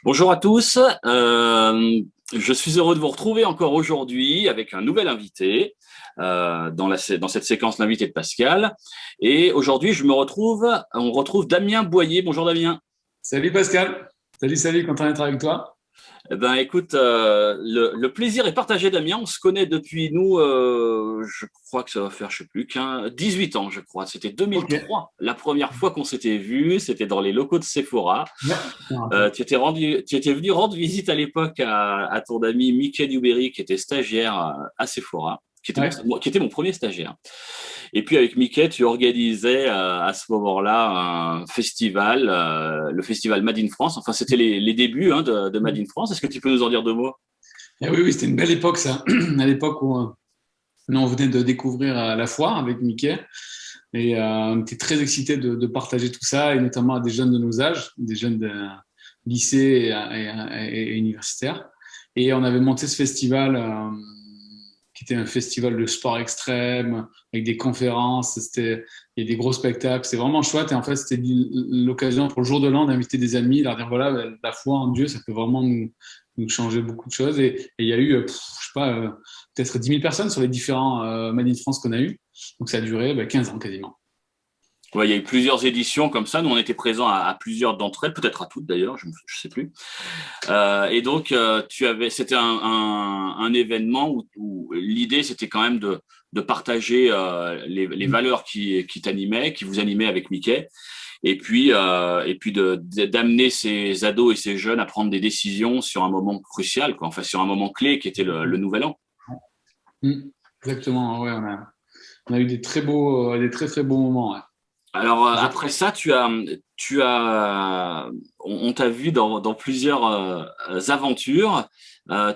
Bonjour à tous. Je suis heureux de vous retrouver encore aujourd'hui avec un nouvel invité dans cette séquence l'invité de Pascal. Et aujourd'hui, on retrouve Damien Boyer. Bonjour Damien. Salut Pascal, salut, content d'être avec toi. Eh ben, écoute, le plaisir est partagé, Damien. On se connaît depuis je crois que ça va faire, je sais plus, 18 ans, je crois. C'était Ok, 2003, la première fois qu'on s'était vu. C'était dans les locaux de Sephora. ouais, je me rappelle. Tu étais venu rendre visite à l'époque à ton ami Mickey Newberry, qui était stagiaire à Sephora, Ouais, qui était mon premier stagiaire. Et puis avec Mickey, tu organisais à ce moment-là un festival, le festival Made in France. Enfin, c'était les débuts de Made in France. Est-ce que tu peux nous en dire deux mots? oui, c'était une belle époque ça, à l'époque où nous on venait de découvrir la foire avec Mickey et on était très excités de partager tout ça et notamment à des jeunes de nos âges, des jeunes de lycée et universitaires. Et on avait monté ce festival qui était un festival de sport extrême avec des conférences, il y a des gros spectacles, c'était vraiment chouette et en fait c'était l'occasion pour le jour de l'an d'inviter des amis, leur dire voilà la foi en Dieu ça peut vraiment nous changer beaucoup de choses et il y a eu je sais pas peut-être 10 000 personnes sur les différents Made in France qu'on a eu, donc ça a duré 15 ans quasiment. Ouais, il y a eu plusieurs éditions comme ça. Nous, on était présents à plusieurs d'entre elles, peut-être à toutes d'ailleurs, je sais plus. Et donc, c'était un événement où l'idée, c'était quand même de partager les valeurs qui t'animaient, qui vous animaient avec Mickey, et puis d'amener ces ados et ces jeunes à prendre des décisions sur un moment crucial, quoi. Enfin, sur un moment clé qui était le Nouvel An. Mm. Exactement, ouais, on a eu des très très beaux moments. Ouais. Alors après ça, on t'a vu dans plusieurs aventures.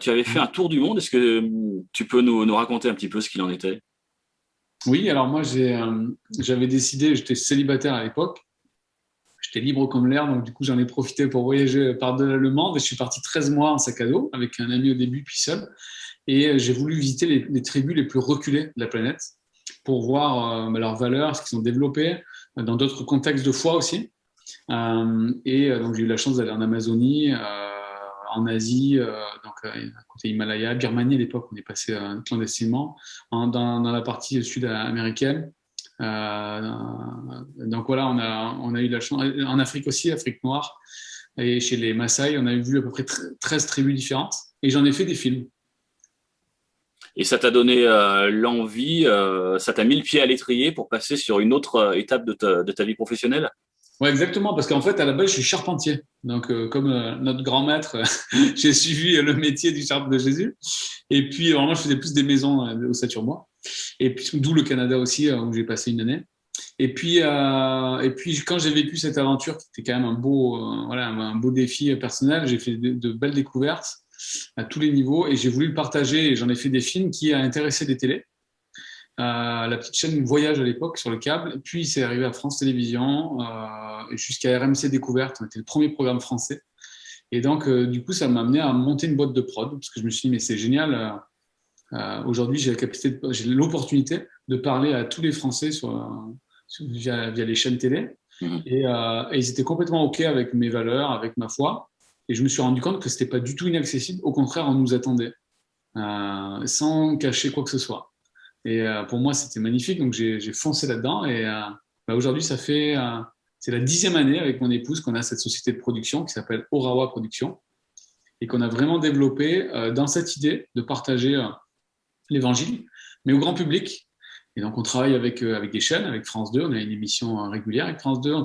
Tu avais fait un tour du monde. Est-ce que tu peux nous raconter un petit peu ce qu'il en était? Oui, alors moi j'avais décidé, j'étais célibataire à l'époque. J'étais libre comme l'air, donc du coup j'en ai profité pour voyager par-delà le monde et je suis parti 13 mois en sac à dos avec un ami au début puis seul. Et j'ai voulu visiter les tribus les plus reculées de la planète pour voir leurs valeurs, ce qu'ils ont développé dans d'autres contextes de foi aussi. Donc j'ai eu la chance d'aller en Amazonie, en Asie, à côté Himalaya, Birmanie à l'époque, on est passé clandestinement, dans la partie sud-américaine. Euh, donc voilà, on a eu la chance. En Afrique aussi, Afrique noire, et chez les Maasai, on a vu à peu près 13 tribus différentes. Et j'en ai fait des films. Et ça t'a donné l'envie, ça t'a mis le pied à l'étrier pour passer sur une autre étape de ta vie professionnelle? Ouais, exactement, parce qu'en fait, à la base, je suis charpentier. Donc, comme notre grand maître, j'ai suivi le métier du charpentier de Jésus. Et puis, vraiment, je faisais plus des maisons au Saturbois. Et puis, d'où le Canada aussi, où j'ai passé une année. Et puis, quand j'ai vécu cette aventure, qui était quand même un beau défi personnel, j'ai fait de belles découvertes à tous les niveaux et j'ai voulu le partager. Et j'en ai fait des films qui a intéressé des télés. La petite chaîne Voyage à l'époque sur le câble, puis c'est arrivé à France Télévisions, jusqu'à RMC Découverte, on était le premier programme français. Et donc, du coup, ça m'a amené à monter une boîte de prod, parce que je me suis dit, mais c'est génial, aujourd'hui, j'ai l'opportunité de parler à tous les Français via les chaînes télé. Mhm. Et ils étaient complètement OK avec mes valeurs, avec ma foi. Et je me suis rendu compte que c'était pas du tout inaccessible. Au contraire, on nous attendait, sans cacher quoi que ce soit. Et pour moi, c'était magnifique. Donc, j'ai foncé là-dedans. Et aujourd'hui, c'est la 10e année avec mon épouse qu'on a cette société de production qui s'appelle Orawa Production et qu'on a vraiment développé dans cette idée de partager l'évangile, mais au grand public. Et donc, on travaille avec des chaînes, avec France 2. On a une émission régulière avec France 2. On a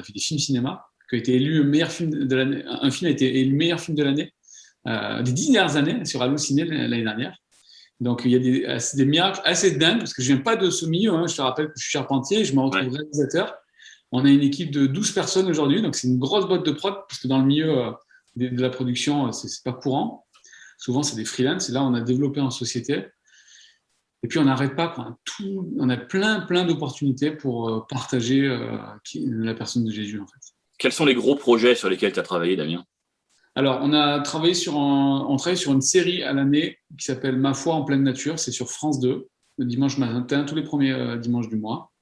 fait des films cinéma qui a été élu meilleur film de l'année. Un film a été élu meilleur film de l'année des 10 dernières années sur Allociné l'année dernière. Donc, il y a des miracles assez dingues, parce que je ne viens pas de ce milieu. Hein. Je te rappelle que je suis charpentier et je me retrouve Ouais. réalisateur. On a une équipe de 12 personnes aujourd'hui, donc c'est une grosse boîte de prod, parce que dans le milieu de la production, c'est pas courant. Souvent, c'est des freelances. Et là, on a développé en société. Et puis, on n'arrête pas, quoi. On a plein d'opportunités pour partager la personne de Jésus, en fait. Quels sont les gros projets sur lesquels tu as travaillé, Damien? Alors, on travaille sur une série à l'année qui s'appelle Ma foi en pleine nature. C'est sur France 2, le dimanche matin, tous les premiers dimanches du mois.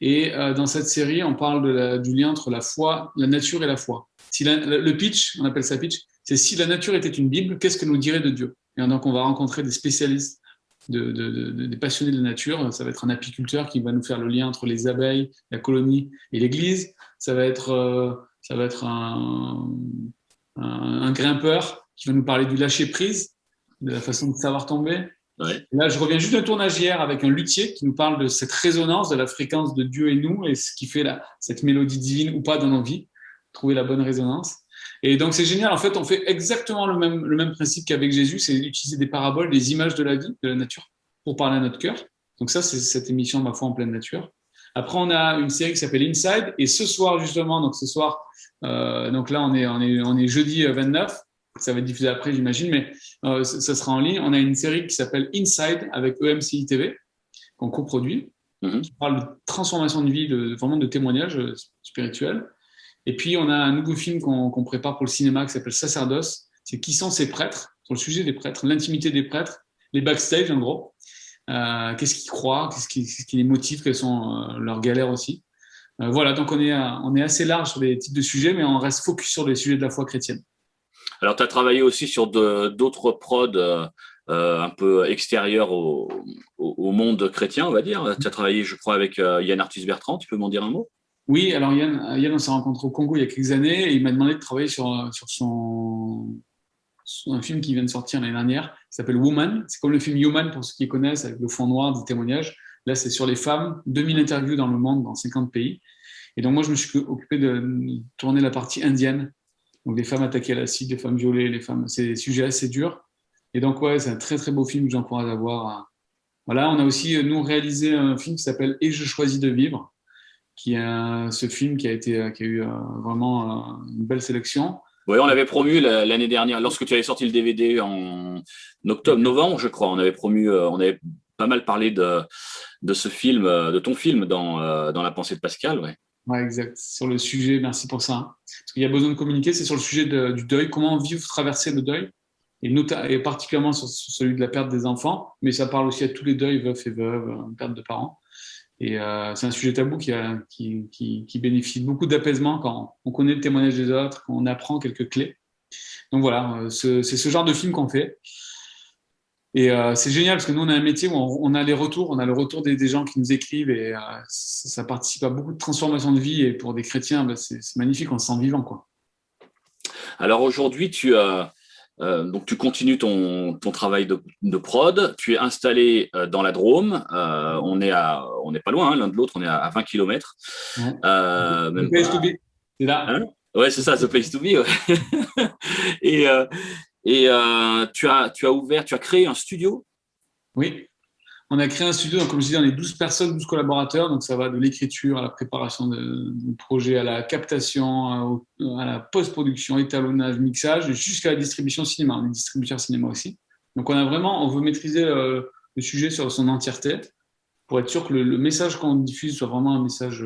Et dans cette série, on parle du lien entre la foi, la nature et la foi. Le pitch, on appelle ça pitch, c'est si la nature était une Bible, qu'est-ce que nous dirait de Dieu? Et donc, on va rencontrer des spécialistes, des passionnés de la nature. Ça va être un apiculteur qui va nous faire le lien entre les abeilles, la colonie et l'église. Ça va être un grimpeur qui va nous parler du lâcher-prise, de la façon de savoir tomber. Ouais. Là, je reviens juste d'un tournage hier avec un luthier qui nous parle de cette résonance, de la fréquence de Dieu et nous, et ce qui fait cette mélodie divine ou pas dans nos vies, trouver la bonne résonance. Et donc, c'est génial. En fait, on fait exactement le même principe qu'avec Jésus, c'est d'utiliser des paraboles, des images de la vie, de la nature, pour parler à notre cœur. Donc ça, c'est cette émission, ma foi, en pleine nature. Après, on a une série qui s'appelle Inside, et ce soir, justement, donc là, on est jeudi 29, ça va être diffusé après, j'imagine, mais ça sera en ligne. On a une série qui s'appelle Inside avec EMCI TV, qu'on coproduit, qui parle de transformation de vie, vraiment de témoignages spirituels. Et puis, on a un nouveau film qu'on prépare pour le cinéma qui s'appelle Sacerdoce. C'est qui sont ces prêtres, sur le sujet des prêtres, l'intimité des prêtres, les backstage en gros. Qu'est-ce qu'ils croient, qu'est-ce qui les motive, quelles sont leurs galères aussi. Voilà, donc on est assez large sur les types de sujets, mais on reste focus sur les sujets de la foi chrétienne. Alors, tu as travaillé aussi sur d'autres prods un peu extérieurs au monde chrétien, on va dire. Tu as travaillé, je crois, avec Yann Arthus-Bertrand. Tu peux m'en dire un mot? Oui, alors Yann, on s'est rencontré au Congo il y a quelques années et il m'a demandé de travailler sur un film qui vient de sortir l'année dernière, qui s'appelle Woman. C'est comme le film Human pour ceux qui connaissent, avec le fond noir des témoignages. Là, c'est sur les femmes, 2000 interviews dans le monde, dans 50 pays. Et donc, moi, je me suis occupé de tourner la partie indienne. Donc, des femmes attaquées à l'acide, des femmes violées, c'est des sujets assez durs. Et donc, ouais, c'est un très, très beau film que j'encourage à voir. Voilà, on a aussi, nous, réalisé un film qui s'appelle Et je choisis de vivre, qui est ce film qui a eu vraiment une belle sélection. Oui, on l'avait promu l'année dernière, lorsque tu avais sorti le DVD en novembre, je crois. On avait promu, on avait pas mal parlé de ce film, de ton film dans La pensée de Pascal. Ouais. Ouais, exact. Sur le sujet, merci pour ça. Parce qu'il y a besoin de communiquer, c'est sur le sujet du deuil, comment vivre, traverser le deuil, et particulièrement sur celui de la perte des enfants, mais ça parle aussi à tous les deuils, veufs et veuves, perte de parents. Et c'est un sujet tabou qui bénéficie beaucoup d'apaisement quand on connaît le témoignage des autres, quand on apprend quelques clés. Donc voilà, c'est ce genre de film qu'on fait. Et c'est génial parce que nous, on a un métier où on a les retours, on a le retour des gens qui nous écrivent et ça participe à beaucoup de transformations de vie. Et pour des chrétiens, c'est magnifique, on se sent vivant, quoi. Alors aujourd'hui, donc tu continues ton travail de prod, tu es installé dans la Drôme, on n'est pas loin l'un de l'autre, on est à 20 km. Ouais. Même The place to be, c'est là. Hein, ouais, c'est ça, the place to be. Ouais. Et tu as créé un studio? Oui, on a créé un studio, donc comme je disais, on est 12 personnes, 12 collaborateurs, donc ça va de l'écriture à la préparation du projet, à la captation, à la post-production, étalonnage, mixage, jusqu'à la distribution cinéma. On est distributeur cinéma aussi. Donc on veut maîtriser le sujet sur son entièreté pour être sûr que le message qu'on diffuse soit vraiment un message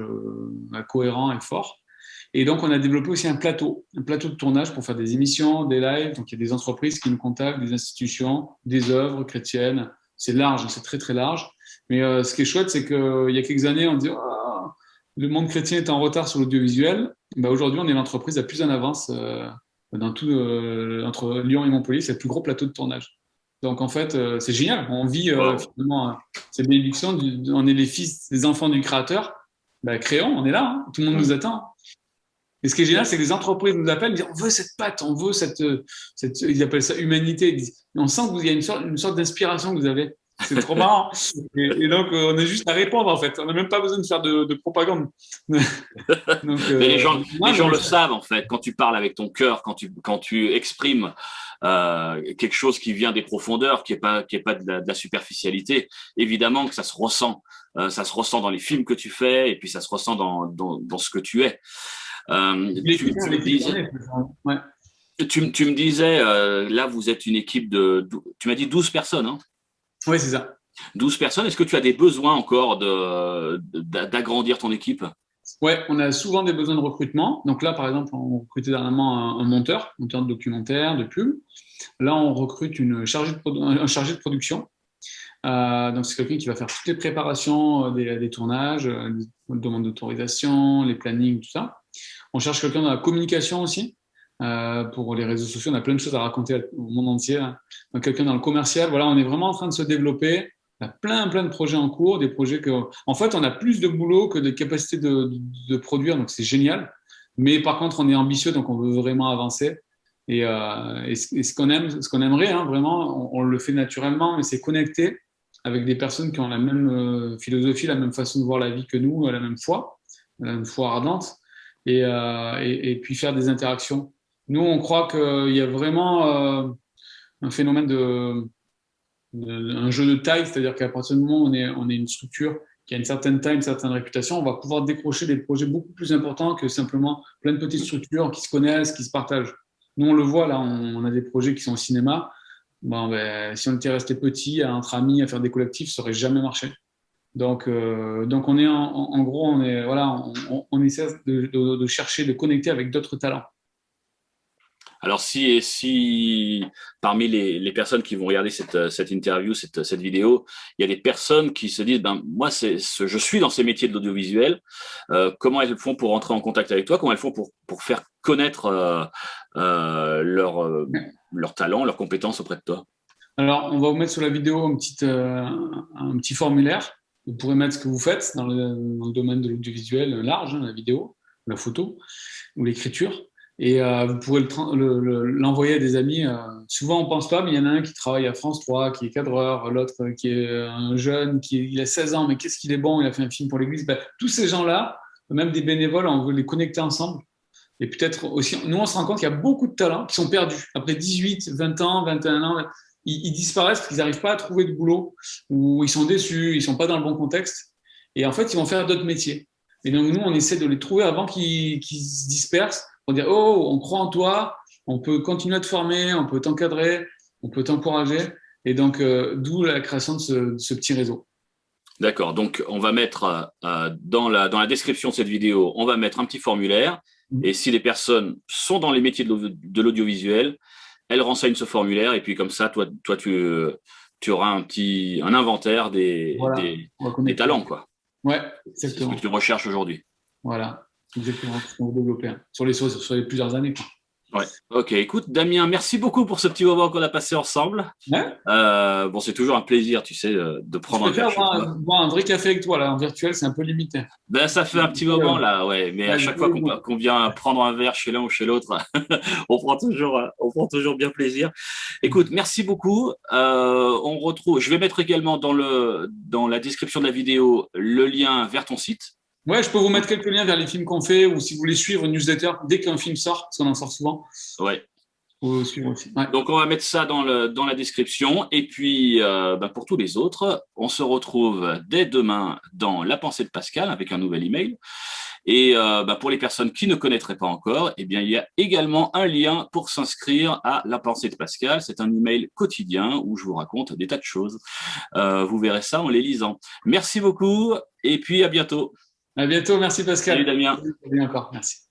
cohérent et fort. Et donc, on a développé aussi un plateau de tournage pour faire des émissions, des lives. Donc, il y a des entreprises qui nous contactent, des institutions, des œuvres chrétiennes. C'est large, c'est très, très large. Mais ce qui est chouette, c'est qu'il y a quelques années, on dit oh, le monde chrétien est en retard sur l'audiovisuel. Aujourd'hui, on est l'entreprise la plus en avance dans tout, entre Lyon et Montpellier. C'est le plus gros plateau de tournage. Donc, en fait, c'est génial. On vit finalement cette bénédiction. On est les fils, les enfants du Créateur. Créons, on est là. Tout le monde nous attend. Et ce qui est génial, c'est que les entreprises nous appellent, ils disent on veut cette patte, on veut cette ils appellent ça humanité. On sent qu'il y a une sorte d'inspiration que vous avez. C'est trop marrant. Et donc, on a juste à répondre, en fait. On n'a même pas besoin de faire de propagande. Donc, mais les gens le savent, en fait. Quand tu parles avec ton cœur, quand tu exprimes quelque chose qui vient des profondeurs, qui est pas de la superficialité, évidemment que ça se ressent. Ça se ressent dans les films que tu fais et puis ça se ressent dans ce que tu es. Tu me disais, là, vous êtes une équipe tu m'as dit 12 personnes, hein? Oui, c'est ça. 12 personnes. Est-ce que tu as des besoins encore d'agrandir ton équipe? Oui, on a souvent des besoins de recrutement. Donc là, par exemple, on recrutait dernièrement un monteur de documentaire, de pub. Là, on recrute un chargé de production. Donc, c'est quelqu'un qui va faire toutes les préparations des tournages, les demandes d'autorisation, les plannings, tout ça. On cherche quelqu'un dans la communication aussi. Pour les réseaux sociaux, on a plein de choses à raconter au monde entier. Donc, quelqu'un dans le commercial, voilà, on est vraiment en train de se développer. On a plein de projets en cours, des projets en fait, on a plus de boulot que de capacité de produire, donc c'est génial. Mais par contre, on est ambitieux, donc on veut vraiment avancer. Et ce qu'on aime, ce qu'on aimerait, hein, vraiment, on le fait naturellement, mais c'est connecter avec des personnes qui ont la même philosophie, la même façon de voir la vie que nous, la même foi ardente, et puis faire des interactions. Nous, on croit qu'il y a vraiment un phénomène un jeu de taille, c'est-à-dire qu'à partir du moment où on est une structure qui a une certaine taille, une certaine réputation, on va pouvoir décrocher des projets beaucoup plus importants que simplement plein de petites structures qui se connaissent, qui se partagent. Nous, on le voit, là, on a des projets qui sont au cinéma. Bon, ben, si on était resté petit, entre amis, à faire des collectifs, ça n'aurait jamais marché. Donc on est en gros, on essaie de chercher, de connecter avec d'autres talents. Alors, si parmi les personnes qui vont regarder cette interview, cette vidéo, il y a des personnes qui se disent, ben, moi, je suis dans ces métiers de l'audiovisuel, comment elles font pour entrer en contact avec toi? Comment elles font pour faire connaître leur talent, leurs compétences auprès de toi? Alors, on va vous mettre sur la vidéo un petit formulaire. Vous pourrez mettre ce que vous faites dans le domaine de l'audiovisuel large, hein, la vidéo, la photo ou l'écriture. Et vous pourrez l'envoyer à des amis. Souvent, on pense pas, mais il y en a un qui travaille à France 3, qui est cadreur, l'autre qui est un jeune, il a 16 ans, mais qu'est-ce qu'il est bon, il a fait un film pour l'Église. Ben, tous ces gens-là, même des bénévoles, on veut les connecter ensemble. Et peut-être aussi, nous, on se rend compte qu'il y a beaucoup de talents qui sont perdus. Après 18, 20 ans, 21 ans, ils disparaissent parce qu'ils n'arrivent pas à trouver de boulot, ou ils sont déçus, ils ne sont pas dans le bon contexte. Et en fait, ils vont faire d'autres métiers. Et donc, nous, on essaie de les trouver avant qu'ils se dispersent pour dire, oh, on croit en toi, on peut continuer à te former, on peut t'encadrer, on peut t'encourager. Et donc, d'où la création de ce petit réseau. D'accord. Donc, on va mettre dans la description de cette vidéo, on va mettre un petit formulaire. Et si les personnes sont dans les métiers de l'audiovisuel, elles renseignent ce formulaire. Et puis, comme ça, toi tu auras un inventaire des talents, quoi. Ouais, exactement. C'est ce que tu recherches aujourd'hui. Voilà, exactement. On va développer sur les plusieurs années, quoi. Ouais. Ok, écoute, Damien, merci beaucoup pour ce petit moment qu'on a passé ensemble. Ouais. Bon, c'est toujours un plaisir, tu sais, de prendre un verre chez toi. Boire un vrai café avec toi, là, en virtuel, c'est un peu limité. Ben, ça fait un petit moment, là, ouais. Mais à chaque fois qu'on vient prendre un verre chez l'un ou chez l'autre, on prend toujours bien plaisir. Écoute, merci beaucoup. Je vais mettre également dans la description de la vidéo le lien vers ton site. Ouais, je peux vous mettre quelques liens vers les films qu'on fait, ou si vous voulez suivre une newsletter dès qu'un film sort, parce qu'on en sort souvent. Ouais. Suivre aussi. Ouais. Donc, on va mettre ça dans la description. Et puis, pour tous les autres, on se retrouve dès demain dans La Pensée de Pascal avec un nouvel email. Et pour les personnes qui ne connaîtraient pas encore, eh bien, il y a également un lien pour s'inscrire à La Pensée de Pascal. C'est un email quotidien où je vous raconte des tas de choses. Vous verrez ça en les lisant. Merci beaucoup et puis à bientôt. À bientôt, merci Pascal. Salut Damien. Salut encore, merci.